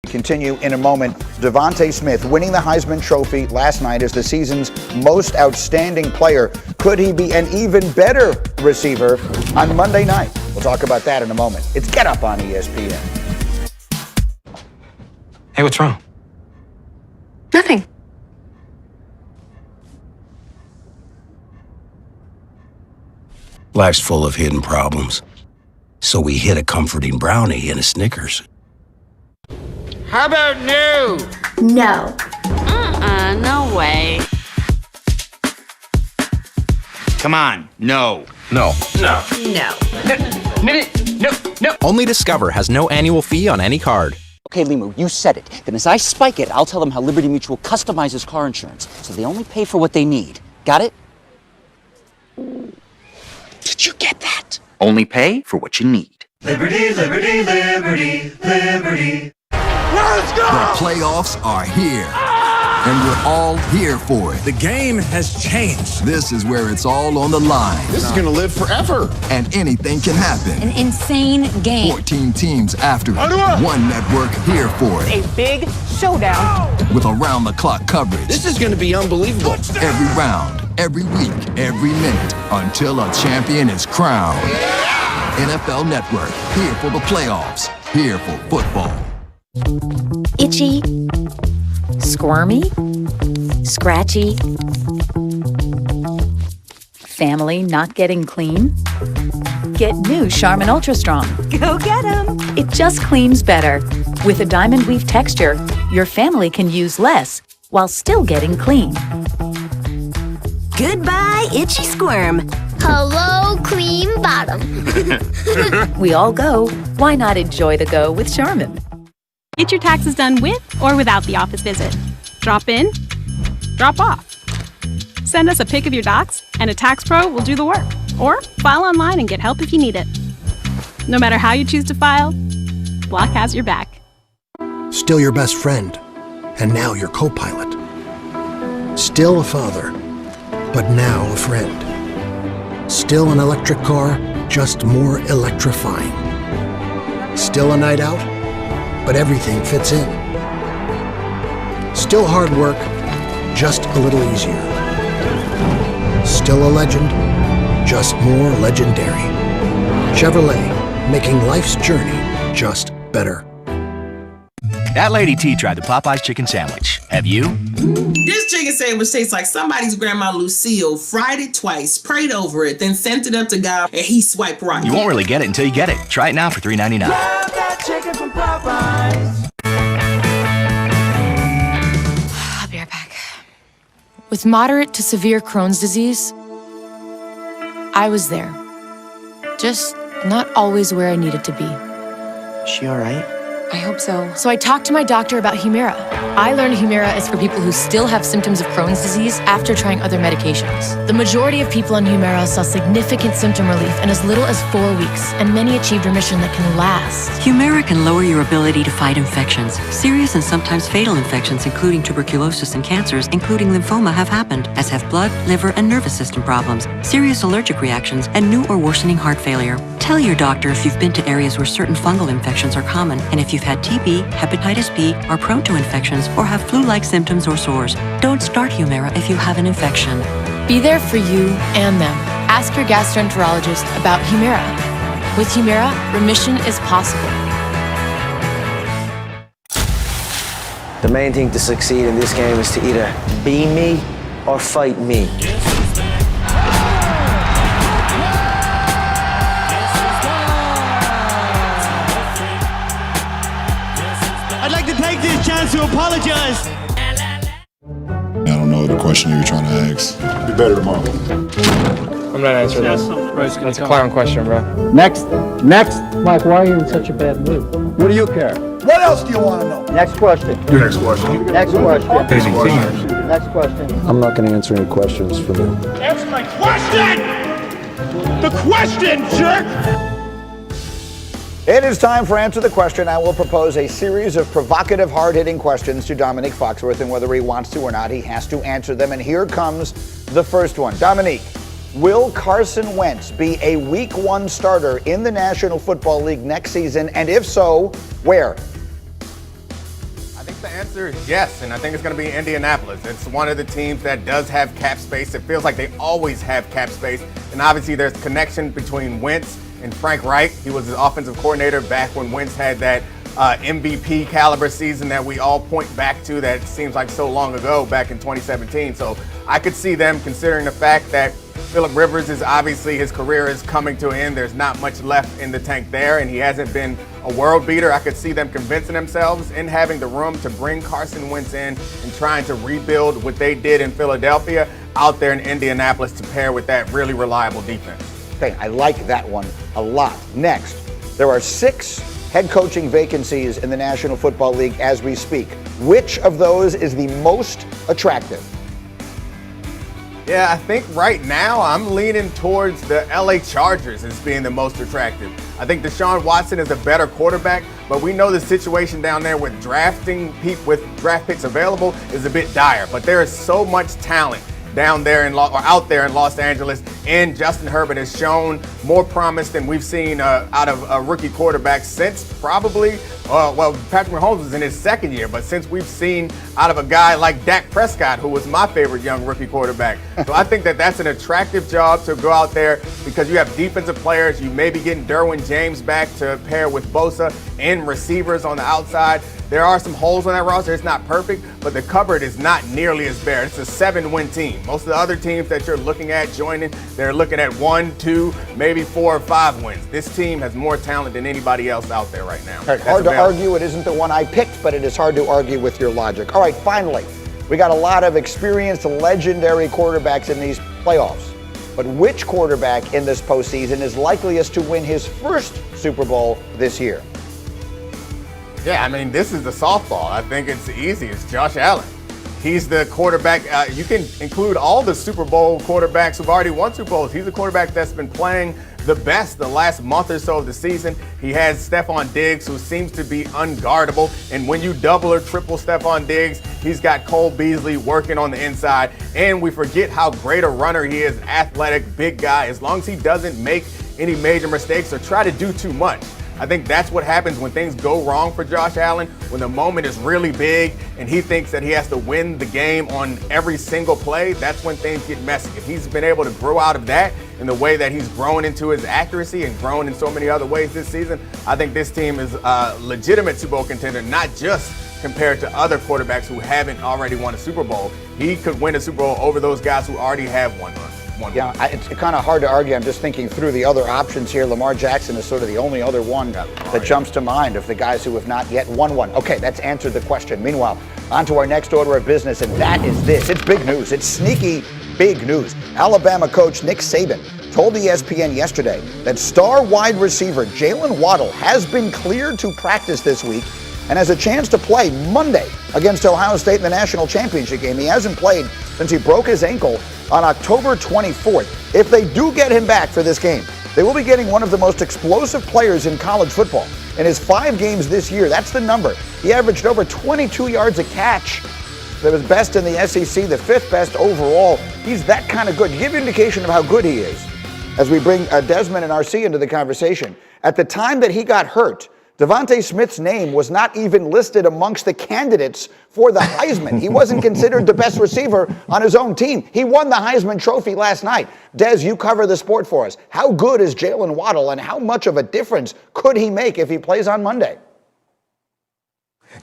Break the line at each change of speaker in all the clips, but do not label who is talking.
Continue in a moment. Devontae Smith winning the Heisman Trophy last night as the season's most outstanding player. Could he be an even better receiver on Monday night? We'll talk about that in a moment. It's Get Up on ESPN.
Hey, what's wrong?
Nothing.
Life's full of hidden problems. So we hid a comforting brownie in a Snickers.
How about no?
No.
No way.
Come on, no.
No.
No.
No.
Only Discover has no annual fee on any card.
Okay, Limu, you said it. Then as I spike it, I'll tell them how Liberty Mutual customizes car insurance, so they only pay for what they need. Got it? Did you get that?
Only pay for what you need.
Liberty, liberty, liberty, liberty.
Let's go! The playoffs are here, and we're all here for it.
The game has changed.
This is where it's all on the line.
This is going to live forever.
And anything can happen.
An insane game.
14 teams after it. One network here for it.
A big showdown.
With around-the-clock coverage.
This is going to be unbelievable.
Every round, every week, every minute, until a champion is crowned. NFL Network, here for the playoffs, here for football.
Itchy, squirmy, scratchy, family not getting clean? Get new Charmin Ultra Strong.
Go get 'em.
It just cleans better. With a diamond weave texture, your family can use less while still getting clean.
Goodbye, itchy squirm.
Hello, cream bottom.
We all go. Why not enjoy the go with Charmin?
Get your taxes done with or without the office visit. Drop in, drop off. Send us a pic of your docs, and a tax pro will do the work. Or file online and get help if you need it. No matter how you choose to file, Block has your back.
Still your best friend, and now your co-pilot. Still a father, but now a friend. Still an electric car, just more electrifying. Still a night out, but everything fits in. Still hard work, just a little easier. Still a legend, just more legendary. Chevrolet, making life's journey just better.
That Lady T tried the Popeyes chicken sandwich. Have you?
This chicken sandwich tastes like somebody's grandma Lucille fried it twice, prayed over it, then sent it up to God, and he swiped right.
You won't really get it until you get it. Try it now for $3.99.
Grab that chicken from Popeyes.
I'll be right back. With moderate to severe Crohn's disease, I was there. Just not always where I needed to be.
Is she all right?
I hope so. So I talked to my doctor about Humira. I learned Humira is for people who still have symptoms of Crohn's disease after trying other medications. The majority of people on Humira saw significant symptom relief in as little as 4 weeks, and many achieved remission that can last.
Humira can lower your ability to fight infections. Serious and sometimes fatal infections, including tuberculosis and cancers, including lymphoma, have happened, as have blood, liver, and nervous system problems, serious allergic reactions, and new or worsening heart failure. Tell your doctor if you've been to areas where certain fungal infections are common, and if you've had TB, hepatitis B, are prone to infections, or have flu-like symptoms or sores. Don't start Humira if you have an infection.
Be there for you and them. Ask your gastroenterologist about Humira. With Humira, remission is possible.
The main thing to succeed in this game is to either be me or fight me.
I'd like to take this chance to apologize.
I don't know the question you were trying to ask. Be better tomorrow.
I'm not answering this. That's a clown question, bro.
Next. Mike, why are you in such a bad mood? What do you care?
What else do you want to know?
Next question.
Your next question.
Next question.
Next
Next question.
I'm not going to answer any questions from you.
Answer my question! The question, jerk!
It is time for Answer the Question. I will propose a series of provocative, hard-hitting questions to Dominique Foxworth, and whether he wants to or not, he has to answer them. And here comes the first one. Dominique, will Carson Wentz be a Week 1 starter in the National Football League next season? And if so, where?
I think the answer is yes, and I think it's going to be Indianapolis. It's one of the teams that does have cap space. It feels like they always have cap space, and obviously there's connection between Wentz and Frank Reich. He was his offensive coordinator back when Wentz had that MVP caliber season that we all point back to that seems like so long ago back in 2017. So I could see them, considering the fact that Phillip Rivers is obviously, his career is coming to an end. There's not much left in the tank there, and he hasn't been a world beater. I could see them convincing themselves and having the room to bring Carson Wentz in and trying to rebuild what they did in Philadelphia out there in Indianapolis to pair with that really reliable defense.
Okay, I like that one a lot. Next, there are 6 head coaching vacancies in the National Football League as we speak. Which of those is the most attractive?
Yeah, I think right now I'm leaning towards the LA Chargers as being the most attractive. I think Deshaun Watson is a better quarterback, but we know the situation down there with drafting people with draft picks available is a bit dire. But there is so much talent down there out there in Los Angeles, and Justin Herbert has shown more promise than we've seen out of a rookie quarterback since probably, Patrick Mahomes was in his second year, but since we've seen out of a guy like Dak Prescott, who was my favorite young rookie quarterback. So I think that that's an attractive job to go out there because you have defensive players. You may be getting Derwin James back to pair with Bosa and receivers on the outside. There are some holes on that roster. It's not perfect, but the cupboard is not nearly as bare. It's a 7-win team. Most of the other teams that you're looking at joining, they're looking at 1, 2, maybe 4 or 5 wins. This team has more talent than anybody else out there right now.
Right, hard to argue. It isn't the one I picked, but it is hard to argue with your logic. All right, finally, we got a lot of experienced, legendary quarterbacks in these playoffs. But which quarterback in this postseason is likeliest to win his first Super Bowl this year?
Yeah, I mean, this is the softball. I think it's easy. It's Josh Allen. He's the quarterback. You can include all the Super Bowl quarterbacks who've already won Super Bowls. He's the quarterback that's been playing the best the last month or so of the season. He has Stephon Diggs, who seems to be unguardable. And when you double or triple Stephon Diggs, he's got Cole Beasley working on the inside. And we forget how great a runner he is, athletic, big guy. As long as he doesn't make any major mistakes or try to do too much. I think that's what happens when things go wrong for Josh Allen, when the moment is really big and he thinks that he has to win the game on every single play. That's when things get messy. If he's been able to grow out of that in the way that he's grown into his accuracy and grown in so many other ways this season, I think this team is a legitimate Super Bowl contender, not just compared to other quarterbacks who haven't already won a Super Bowl. He could win a Super Bowl over those guys who already have one run.
Yeah, it's kind of hard to argue. I'm just thinking through the other options here. Lamar Jackson is sort of the only other one that jumps to mind of the guys who have not yet won one. Okay, that's answered the question. Meanwhile, on to our next order of business, and that is this. It's big news. It's sneaky big news. Alabama coach Nick Saban told ESPN yesterday that star wide receiver Jalen Waddle has been cleared to practice this week and has a chance to play Monday against Ohio State in the national championship game. He hasn't played since he broke his ankle on October 24th. If they do get him back for this game, they will be getting one of the most explosive players in college football. In his 5 games this year, that's the number. He averaged over 22 yards a catch. That was best in the SEC, the 5th best overall. He's that kind of good. To give you an indication of how good he is, as we bring Desmond and RC into the conversation, at the time that he got hurt, Devontae Smith's name was not even listed amongst the candidates for the Heisman. He wasn't considered the best receiver on his own team. He won the Heisman Trophy last night. Des, you cover the sport for us. How good is Jalen Waddle, and how much of a difference could he make if he plays on Monday?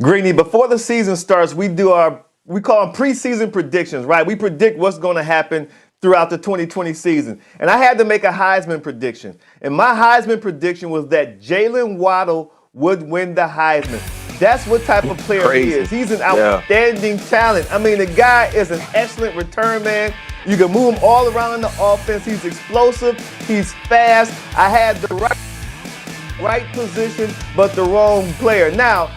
Greeny, before the season starts, we call them preseason predictions, right? We predict what's going to happen throughout the 2020 season. And I had to make a Heisman prediction. And my Heisman prediction was that Jalen Waddle would win the Heisman. That's what type of player he is. He's an outstanding talent. I mean, the guy is an excellent return man. You can move him all around in the offense. He's explosive. He's fast. I had the right position, but the wrong player. Now,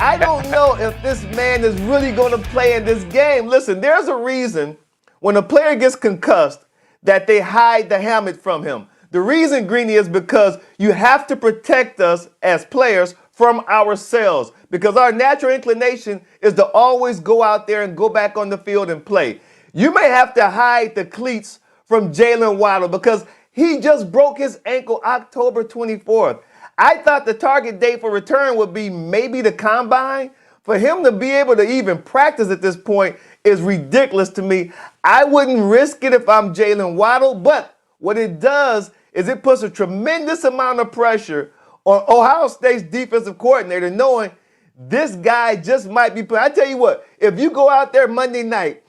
I don't know if this man is really going to play in this game. Listen, there's a reason when a player gets concussed that they hide the helmet from him. The reason, Greeny, is because you have to protect us as players from ourselves, because our natural inclination is to always go out there and go back on the field and play. You may have to hide the cleats from Jalen Waddle because he just broke his ankle October 24th. I thought the target date for return would be maybe the combine, for him to be able to even practice at this point is ridiculous to me. I wouldn't risk it if I'm Jalen Waddle, but what it does is it puts a tremendous amount of pressure on Ohio State's defensive coordinator, knowing this guy just might be playing. I tell you what, if you go out there Monday night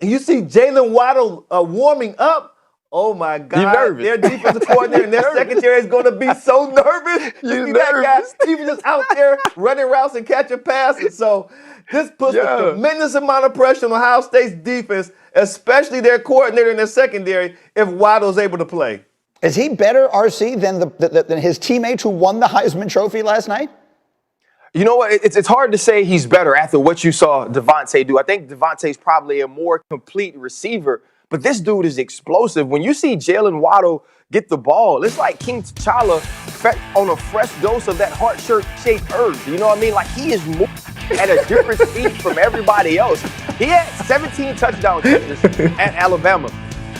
and you see Jalen Waddle warming up, oh my God, their defensive coordinator and their secretary is going to be so nervous. You see that guy even just out there running routes and catching passes. So this puts a tremendous amount of pressure on Ohio State's defense, especially their coordinator and their secondary, if Waddle's able to play.
Is he better, RC, than his teammate who won the Heisman Trophy last night?
You know what? It's hard to say he's better after what you saw Devontae do. I think Devontae's probably a more complete receiver, but this dude is explosive. When you see Jalen Waddle get the ball, it's like King T'Challa on a fresh dose of that heart-shaped herb. You know what I mean? Like, he is moving at a different speed from everybody else. He had 17 touchdown catches at Alabama.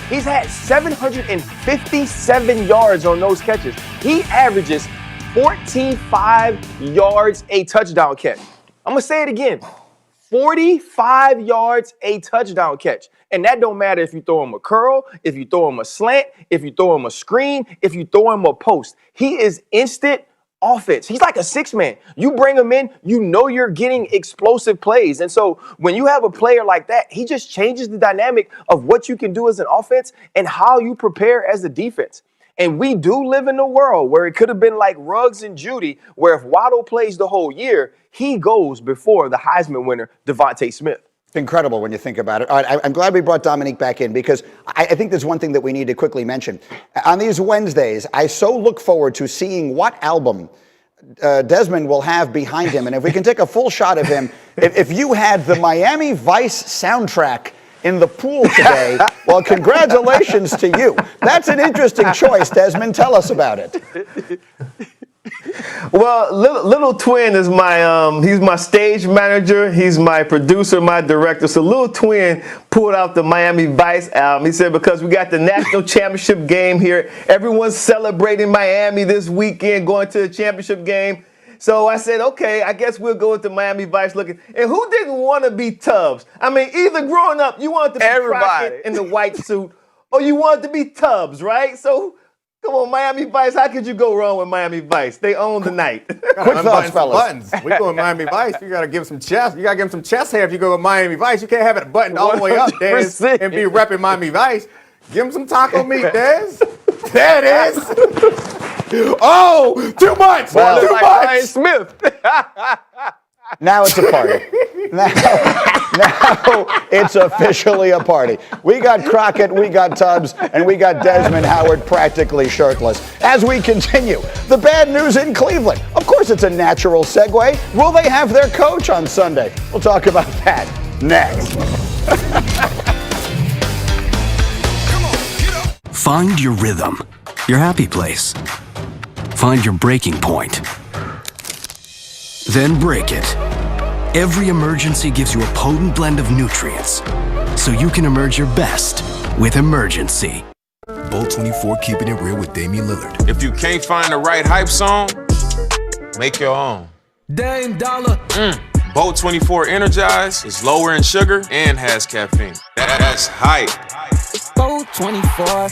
He's had 757 yards on those catches. He averages 14.5 yards a touchdown catch. I'm going to say it again. 45 yards a touchdown catch. And that don't matter if you throw him a curl, if you throw him a slant, if you throw him a screen, if you throw him a post. He is instant offense. He's like a six-man. You bring him in, you know you're getting explosive plays. And so when you have a player like that, he just changes the dynamic of what you can do as an offense and how you prepare as a defense. And we do live in a world where it could have been like Ruggs and Judy, where if Waddle plays the whole year, he goes before the Heisman winner, Devontae Smith.
It's incredible when you think about it. All right, I'm glad we brought Dominique back in because I think there's one thing that we need to quickly mention. On these Wednesdays, I so look forward to seeing what album Desmond will have behind him. And if we can take a full shot of him, if you had the Miami Vice soundtrack in the pool today, well, congratulations to you. That's an interesting choice, Desmond. Tell us about it.
Well, Little Twin is he's my stage manager, he's my producer, my director. So Little Twin pulled out the Miami Vice album. He said, because we got the national championship game here, everyone's celebrating Miami this weekend, going to the championship game. So I said, okay, I guess we'll go with the Miami Vice looking. And who didn't want to be Tubbs? I mean, either growing up, you wanted to be Crockett in the white suit, or you wanted to be Tubbs, right? So come on, Miami Vice. How could you go wrong with Miami Vice? They own the night.
Quick thoughts, fellas.
Buttons. We go with Miami Vice. You got to give some chest. You got to give them some chest hair if you go with Miami Vice. You can't have it buttoned all the way up, Dez, and be repping Miami Vice. Give him some taco meat, Dez. There it is. Oh, too much.
Well,
too
like
much.
Ryan Smith.
Now it's a party. Now it's officially a party. We got Crockett, we got Tubbs, and we got Desmond Howard practically shirtless. As we continue, the bad news in Cleveland. Of course, it's a natural segue. Will they have their coach on Sunday? We'll talk about that next.
Find your rhythm, your happy place. Find your breaking point. Then break it. Every emergency gives you a potent blend of nutrients, so you can emerge your best with Emergency.
Bolt 24 keeping it real with Damian Lillard.
If you can't find the right hype song, make your own.
Dame Dollar.
Bolt 24 Energize is lower in sugar and has caffeine. That's hype.
Bolt 24.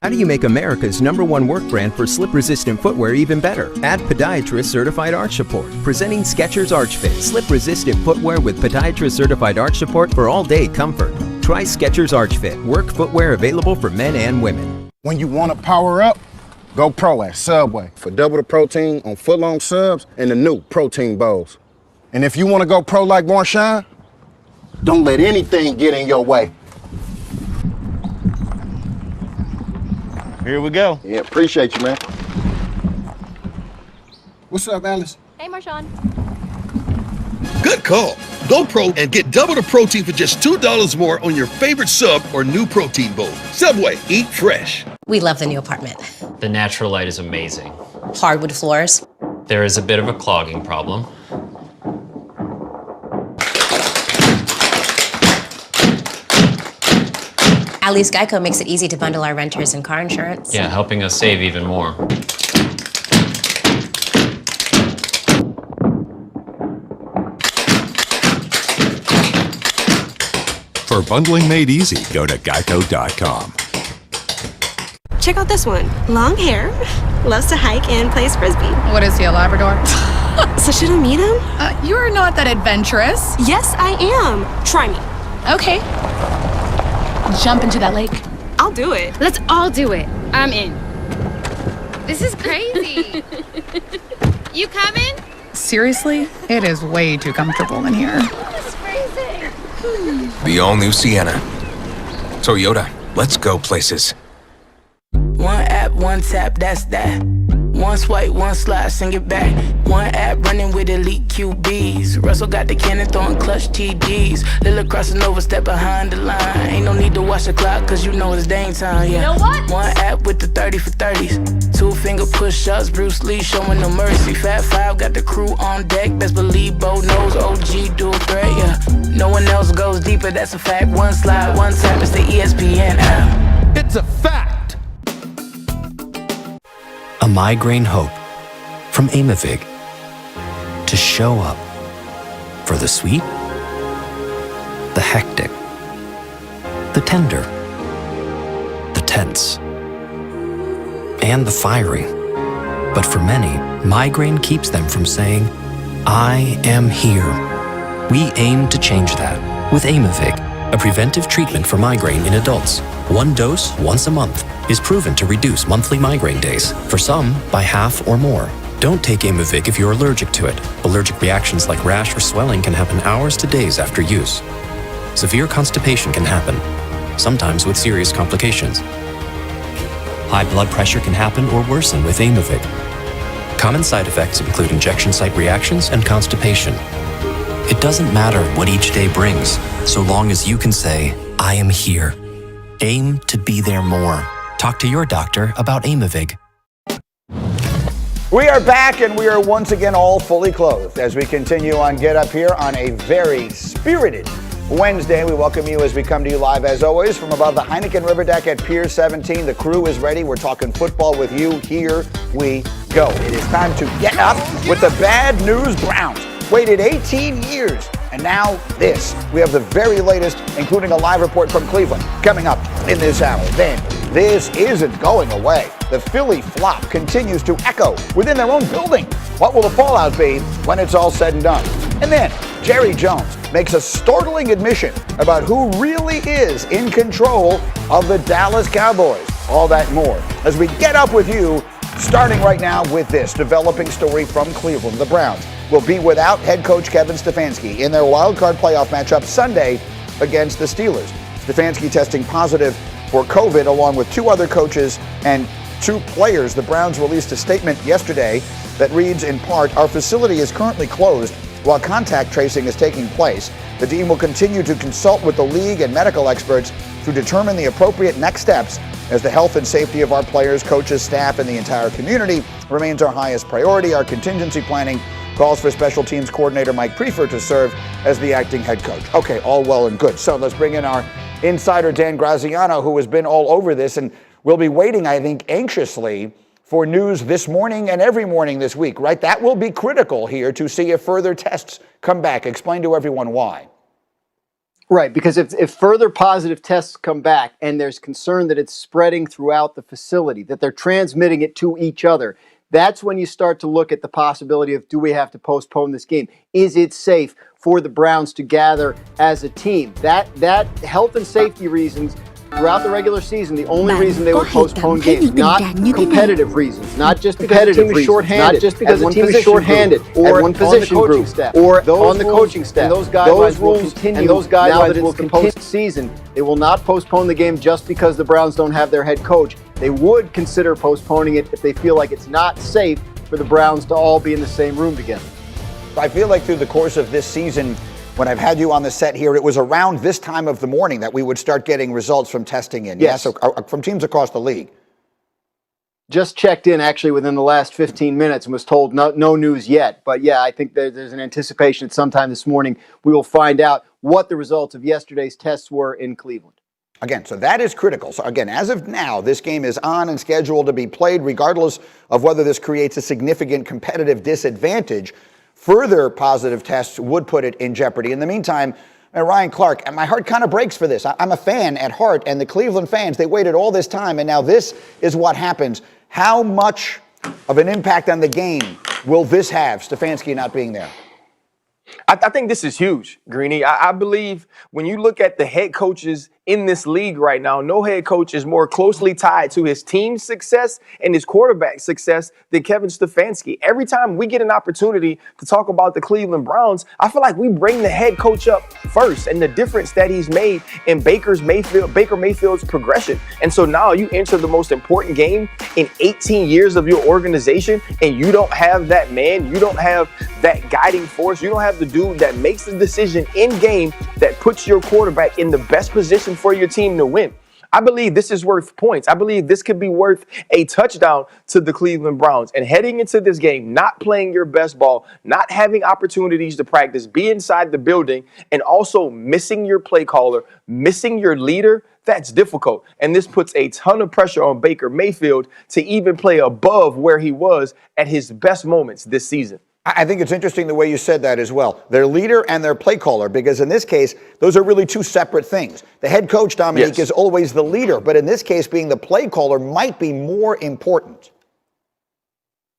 How do you make America's #1 work brand for slip-resistant footwear even better? Add Podiatrist Certified Arch Support. Presenting Skechers Arch Fit, slip-resistant footwear with Podiatrist Certified Arch Support for all-day comfort. Try Skechers Arch Fit, work footwear available for men and women.
When you want to power up, go pro at Subway for double the protein on footlong subs and the new protein bowls. And if you want to go pro like Marshawn, don't let anything get in your way.
Here we go.
Yeah, appreciate you, man. What's up, Alice?
Hey, Marshawn.
Good call. Go pro and get double the protein for just $2 more on your favorite sub or new protein bowl. Subway, eat fresh.
We love the new apartment.
The natural light is amazing.
Hardwood floors.
There is a bit of a clogging problem.
At least Geico makes it easy to bundle our renters and car insurance.
Yeah, helping us save even more.
For bundling made easy, go to geico.com.
Check out this one. Long hair, loves to hike and plays frisbee.
What is he, a Labrador?
So should I meet him?
You're not that adventurous.
Yes, I am. Try me.
Okay. Jump into that lake.
I'll do it.
Let's all do it. I'm in. This is crazy. You coming?
Seriously? It is way too comfortable in here.
That's crazy.
The all-new Sienna. Toyota, let's go places.
One app, one tap, that's that. One swipe, one slide, sing it back. One app running with elite QBs. Russell got the cannon throwing clutch TDs. Lilla crossing over, step behind the line. Ain't no need to watch the clock, cause you know it's Dame time, yeah.
You know what?
One app with the 30 for 30s. 2-finger push-ups, Bruce Lee showing no mercy. Fat Five got the crew on deck. Best believe Bo knows OG dual threat, yeah. No one else goes deeper, that's a fact. One slide, one tap, it's the ESPN app.
It's a fact.
A migraine hope from Aimovig to show up for the sweet, the hectic, the tender, the tense, and the fiery. But for many, migraine keeps them from saying, I am here. We aim to change that with Aimovig, a preventive treatment for migraine in adults. One dose once a month is proven to reduce monthly migraine days, for some by half or more. Don't take Aimovig if you're allergic to it. Allergic reactions like rash or swelling can happen hours to days after use. Severe constipation can happen, sometimes with serious complications. High blood pressure can happen or worsen with Aimovig. Common side effects include injection site reactions and constipation. It doesn't matter what each day brings, so long as you can say, I am here. Aim to be there more. Talk to your doctor about Aimovig.
We are back, and we are once again all fully clothed as we continue on Get Up here on a very spirited Wednesday. We welcome you as we come to you live, as always, from above the Heineken River Deck at Pier 17. The crew is ready. We're talking football with you. Here we go. It is time to get up with the bad news Browns. Waited 18 years, and now this. We have the very latest, including a live report from Cleveland, coming up in this hour. Then, this isn't going away. The Philly flop continues to echo within their own building. What will the fallout be when it's all said and done? And then, Jerry Jones makes a startling admission about who really is in control of the Dallas Cowboys. All that and more as we get up with you, starting right now with this developing story from Cleveland. The Browns will be without head coach Kevin Stefanski in their wild card playoff matchup Sunday against the Steelers. Stefanski testing positive for COVID along with two other coaches and two players. The Browns released a statement yesterday that reads in part, our facility is currently closed while contact tracing is taking place. The team will continue to consult with the league and medical experts to determine the appropriate next steps as the health and safety of our players, coaches, staff, and the entire community remains our highest priority. Our contingency planning calls for special teams coordinator Mike Prefer to serve as the acting head coach. Okay, all well and good. So let's bring in our insider, Dan Graziano, who has been all over this and will be waiting, I think, anxiously for news this morning and every morning this week, right? That will be critical here to see if further tests come back. Explain to everyone why.
Right, because if further positive tests come back and there's concern that it's spreading throughout the facility, that they're transmitting it to each other, that's when you start to look at the possibility of, do we have to postpone this game? Is it safe for the Browns to gather as a team? That health and safety reasons throughout the regular season, the only reason they would postpone games, not competitive reasons, not just because the team is shorthanded, not just because the team is shorthanded, or on the coaching staff, or on the coaching staff. Those guidelines will continue. And those guidelines will continue postseason. They will not postpone the game just because the Browns don't have their head coach. They would consider postponing it if they feel like it's not safe for the Browns to all be in the same room together.
I feel like through the course of this season, when I've had you on the set here, it was around this time of the morning that we would start getting results from testing in.
Yes.
From teams across the league.
Just checked in actually within the last 15 minutes and was told no news yet. But yeah, I think there's an anticipation that sometime this morning we will find out what the results of yesterday's tests were in Cleveland.
Again, so that is critical. So again, as of now, this game is on and scheduled to be played regardless of whether this creates a significant competitive disadvantage. Further positive tests would put it in jeopardy. In the meantime, Ryan Clark, and my heart kind of breaks for this. I'm a fan at heart, and the Cleveland fans, they waited all this time, and now this is what happens. How much of an impact on the game will this have, Stefanski not being there?
I think this is huge, Greeny. I believe when you look at the head coaches in this league right now, no head coach is more closely tied to his team's success and his quarterback success than Kevin Stefanski. Every time we get an opportunity to talk about the Cleveland Browns, I feel like we bring the head coach up first and the difference that he's made in Baker Mayfield's progression. And so now you enter the most important game in 18 years of your organization, and you don't have that man, you don't have that guiding force, you don't have the dude that makes the decision in game that puts your quarterback in the best position for your team to win. I believe this is worth points. I believe this could be worth a touchdown to the Cleveland Browns. And heading into this game, not playing your best ball, not having opportunities to practice, be inside the building, and also missing your play caller, missing your leader, that's difficult. And this puts a ton of pressure on Baker Mayfield to even play above where he was at his best moments this season.
I think it's interesting the way you said that as well. Their leader and their play caller, because in this case, those are really two separate things. The head coach, Dominique, is always the leader, but in this case, being the play caller might be more important.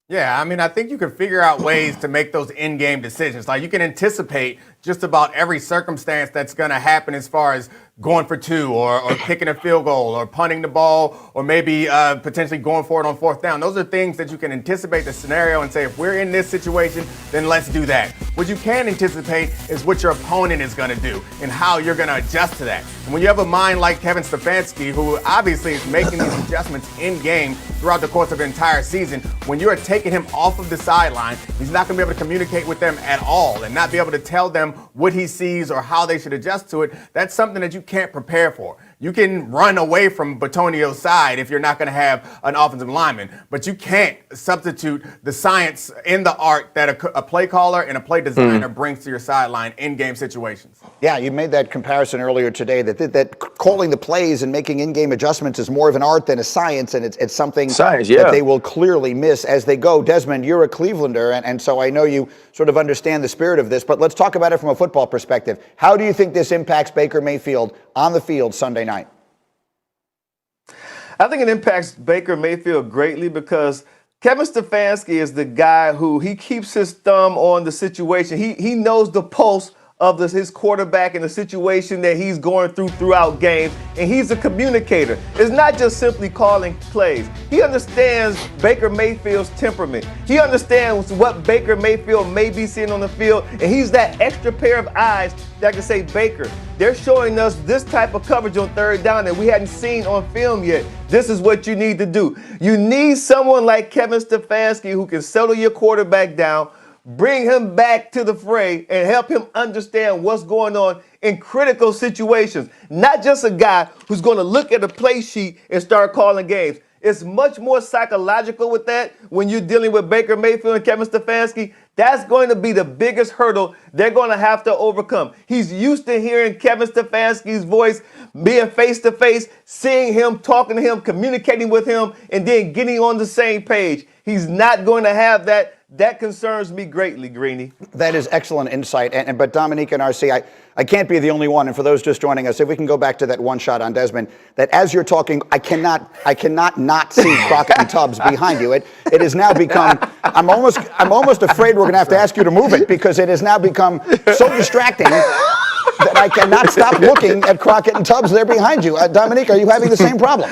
Yeah, I mean, I think you can figure out ways to make those in-game decisions. Like, you can anticipate just about every circumstance that's going to happen as far as going for two or kicking a field goal or punting the ball or maybe potentially going for it on fourth down. Those are things that you can anticipate the scenario and say, if we're in this situation, then let's do that. What you can anticipate is what your opponent is going to do and how you're going to adjust to that. And when you have a mind like Kevin Stefanski, who obviously is making these adjustments in game throughout the course of the entire season, when you're taking him off of the sideline, he's not going to be able to communicate with them at all and not be able to tell them what he sees or how they should adjust to it. That's something that you can't prepare for. You can run away from Batonio's side if you're not going to have an offensive lineman, but you can't substitute the science and the art that a play caller and a play designer brings to your sideline in game situations.
Yeah, you made that comparison earlier today that calling the plays and making in-game adjustments is more of an art than a science, and it's something that they will clearly miss as they go. Desmond, you're a Clevelander, and so I know you sort of understand the spirit of this, but let's talk about it from a football perspective. How do you think this impacts Baker Mayfield on the field Sunday night?
I think it impacts Baker Mayfield greatly because Kevin Stefanski is the guy who he keeps his thumb on the situation. He knows the pulse of his quarterback and the situation that he's going throughout games, and he's a communicator. It's not just simply calling plays. He understands Baker Mayfield's temperament. He understands what Baker Mayfield may be seeing on the field, and he's that extra pair of eyes that can say, Baker, they're showing us this type of coverage on third down that we hadn't seen on film yet. This is what you need to do. You need someone like Kevin Stefanski who can settle your quarterback down, bring him back to the fray, and help him understand what's going on in critical situations. Not just a guy who's going to look at a play sheet and start calling games. It's much more psychological with that when you're dealing with Baker Mayfield and Kevin Stefanski. That's going to be the biggest hurdle they're going to have to overcome. He's used to hearing Kevin Stefanski's voice, being face-to-face, seeing him, talking to him, communicating with him, and then getting on the same page. He's not going to have that. That concerns me greatly, Greeny.
That is excellent insight. But Dominique and RC, I can't be the only one. And for those just joining us, if we can go back to that one shot on Desmond, that as you're talking, I cannot not see Crockett and Tubbs behind you. It has now become, I'm almost afraid we're going to have to ask you to move it because it has now become so distracting that I cannot stop looking at Crockett and Tubbs there behind you. Dominique, are you having the same problem?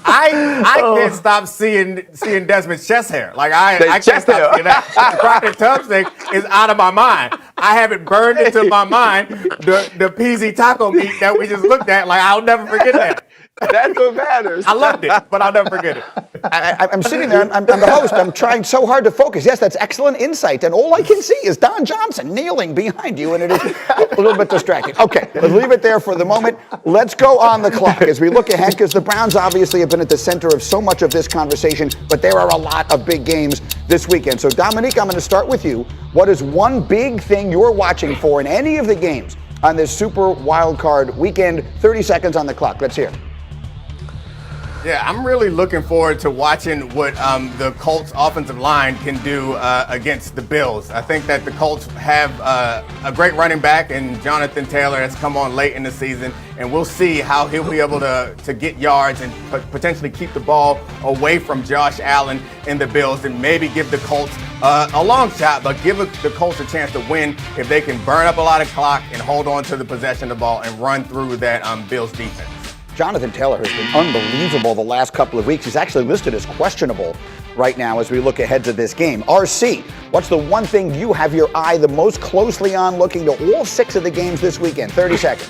I can't stop seeing Desmond's chest hair. Like I can't stop seeing that. The Crockett Tubbs thing is out of my mind. I haven't burned into my mind the PZ taco meat that we just looked at. Like I'll never forget that.
That's what matters.
I loved it, but I'll never forget it.
I'm sitting there, I'm the host, I'm trying so hard to focus. Yes, that's excellent insight, and all I can see is Don Johnson kneeling behind you, and it is a little bit distracting. Okay, let's leave it there for the moment. Let's go on the clock as we look ahead, because the Browns obviously have been at the center of so much of this conversation, but there are a lot of big games this weekend. So Dominique, I'm going to start with you. What is one big thing you're watching for in any of the games on this Super Wild Card weekend? 30 seconds on the clock. Let's hear it.
Yeah, I'm really looking forward to watching what the Colts offensive line can do against the Bills. I think that the Colts have a great running back in Jonathan Taylor that's come on late in the season, and we'll see how he'll be able to get yards and potentially keep the ball away from Josh Allen and the Bills, and maybe give the Colts a long shot, but give the Colts a chance to win if they can burn up a lot of clock and hold on to the possession of the ball and run through that Bills defense.
Jonathan Taylor has been unbelievable the last couple of weeks. He's actually listed as questionable right now as we look ahead to this game. RC, what's the one thing you have your eye the most closely on looking to all 6 of the games this weekend? 30 seconds.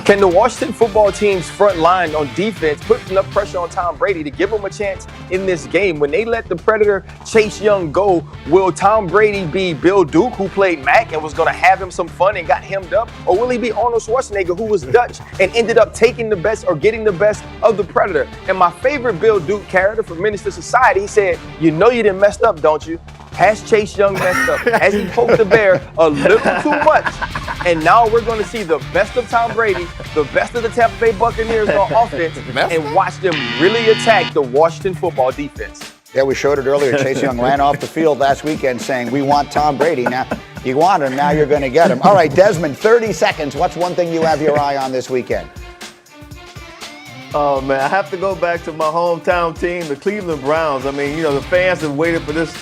Can the Washington football team's front line on defense put enough pressure on Tom Brady to give him a chance in this game? When they let the Predator Chase Young go, will Tom Brady be Bill Duke, who played Mac and was going to have him some fun and got hemmed up? Or will he be Arnold Schwarzenegger, who was Dutch and ended up taking the best or getting the best of the Predator? And my favorite Bill Duke character from Menace to Society, he said, "You know you done messed up, don't you?" Has Chase Young messed up? Has he poked the bear a little too much? And now we're going to see the best of Tom Brady, the best of the Tampa Bay Buccaneers on offense, and watch them really attack the Washington football defense.
Yeah, we showed it earlier. Chase Young ran off the field last weekend saying, "We want Tom Brady." Now, you want him, now you're going to get him. All right, Desmond, 30 seconds. What's one thing you have your eye on this weekend?
Oh, man, I have to go back to my hometown team, the Cleveland Browns. I mean, the fans have waited for this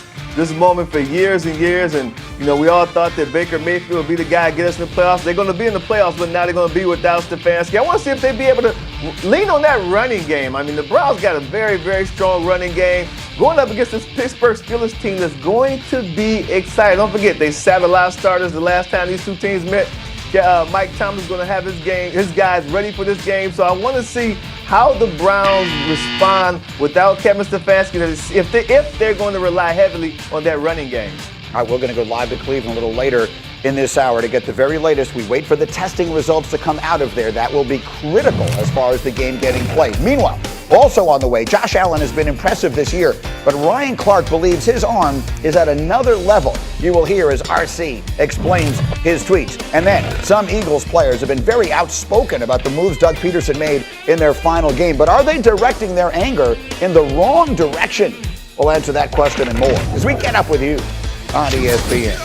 moment for years and years, and we all thought that Baker Mayfield would be the guy to get us in the playoffs. They're going to be in the playoffs, but now they're going to be without Stefanski. I want to see if they'd be able to lean on that running game. I mean, the Browns got a very, very strong running game going up against this Pittsburgh Steelers team that's going to be exciting. Don't forget, they sat a lot of starters the last time these two teams met. Mike Tomlin's going to have his guys ready for this game, so I want to see how the Browns respond without Kevin Stefanski, if they're going to rely heavily on that running game.
All right, we're going to go live to Cleveland a little later in this hour to get the very latest. We wait for the testing results to come out of there. That will be critical as far as the game getting played. Meanwhile, also on the way, Josh Allen has been impressive this year, but Ryan Clark believes his arm is at another level. You will hear as RC explains his tweets. And then some Eagles players have been very outspoken about the moves Doug Peterson made in their final game, but are they directing their anger in the wrong direction? We'll answer that question and more as we get up with you on ESPN.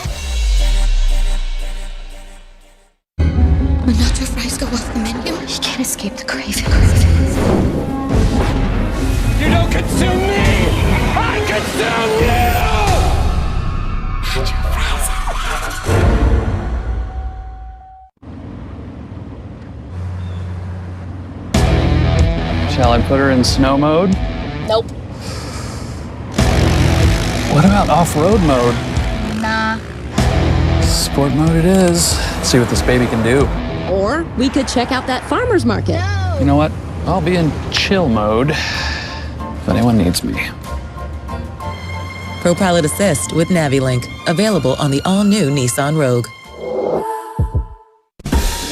When nacho fries go off the menu, he can't escape the craving.
You don't consume me! I consume you!
Nacho fries.
Shall I put her in snow mode?
Nope.
What about off-road mode?
Nah.
Sport mode it is. Let's see what this baby can do.
Or we could check out that farmer's market.
No.
You know what? I'll be in chill mode if anyone needs me.
ProPilot Assist with NaviLink. Available on the all-new Nissan Rogue.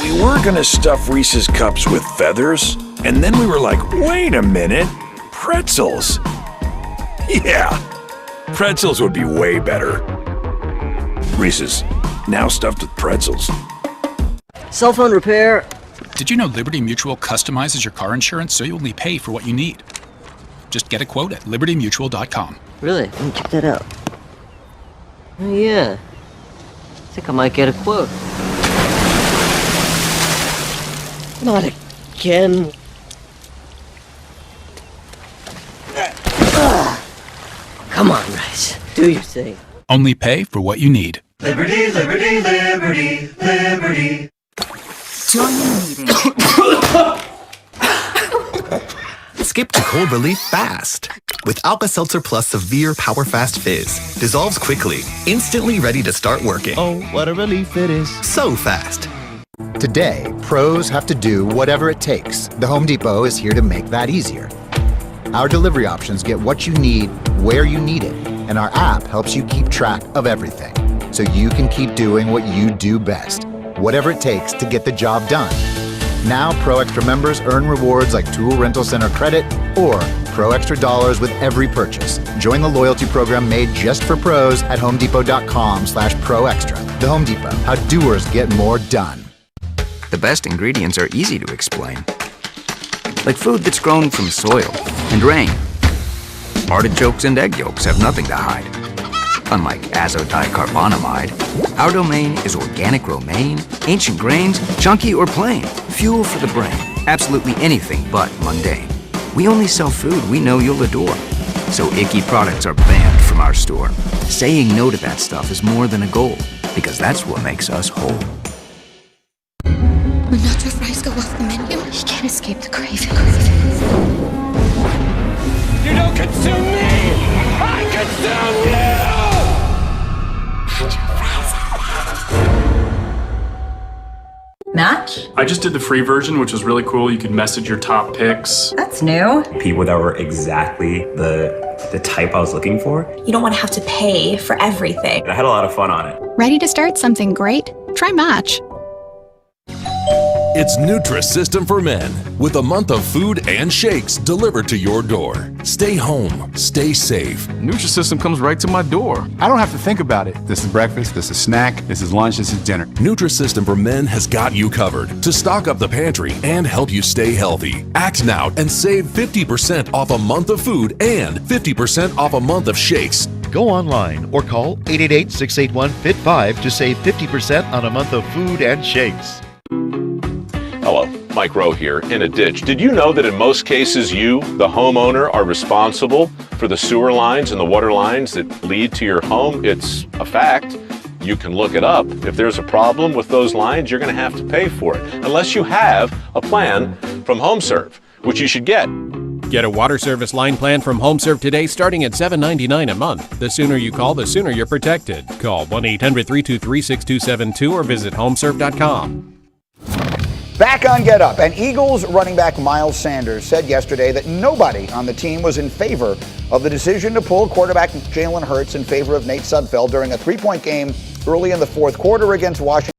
We were gonna stuff Reese's Cups with feathers, and then we were like, wait a minute, pretzels. Yeah, pretzels would be way better. Reese's, now stuffed with pretzels.
Cell phone repair.
Did you know Liberty Mutual customizes your car insurance so you only pay for what you need? Just get a quote at libertymutual.com.
Really? Let me check that out. Oh yeah. I think I might get a quote. Not again. Come on, Rice. Do your thing.
Only pay for what you need.
Liberty, liberty, liberty, liberty.
Join the meeting. Skip to cold relief fast. With Alka-Seltzer Plus Severe Power Fast Fizz. Dissolves quickly, instantly ready to start working.
Oh, what a relief it is.
So fast.
Today, pros have to do whatever it takes. The Home Depot is here to make that easier. Our delivery options get what you need, where you need it, and our app helps you keep track of everything, so you can keep doing what you do best, whatever it takes to get the job done. Now, Pro Extra members earn rewards like Tool Rental Center credit or Pro Extra dollars with every purchase. Join the loyalty program made just for pros at homedepot.com/Pro Extra. The Home Depot, how doers get more done.
The best ingredients are easy to explain. Like food that's grown from soil and rain. Artichokes and egg yolks have nothing to hide. Unlike azodicarbonamide, our domain is organic romaine, ancient grains, chunky or plain. Fuel for the brain. Absolutely anything but mundane. We only sell food we know you'll adore. So icky products are banned from our store. Saying no to that stuff is more than a goal, because that's what makes us whole.
When nacho fries go off the menu, he can't escape the craving.
You don't consume me! I consume you!
Match?
I just did the free version, which was really cool. You could message your top picks.
That's new.
People that were exactly the type I was looking for.
You don't want to have to pay for everything.
I had a lot of fun on it.
Ready to start something great? Try Match.
It's Nutrisystem for Men, with a month of food and shakes delivered to your door. Stay home, stay safe.
Nutrisystem comes right to my door. I don't have to think about it. This is breakfast, this is snack, this is lunch, this is dinner.
Nutrisystem for Men has got you covered to stock up the pantry and help you stay healthy. Act now and save 50% off a month of food and 50% off a month of shakes.
Go online or call 888-681-FIT5 to save 50% on a month of food and shakes.
Hello, Mike Rowe here. In a ditch, did you know that in most cases you, the homeowner, are responsible for the sewer lines and the water lines that lead to your home? It's a fact. You can look it up. If there's a problem with those lines, you're going to have to pay for it, unless you have a plan from HomeServe, which you should get.
Get a water service line plan from HomeServe today starting at $7.99 a month. The sooner you call, the sooner you're protected. Call 1-800-323-6272 or visit homeserve.com.
Back on Get Up, and Eagles running back Miles Sanders said yesterday that nobody on the team was in favor of the decision to pull quarterback Jalen Hurts in favor of Nate Sudfeld during a 3-point game early in the fourth quarter against Washington.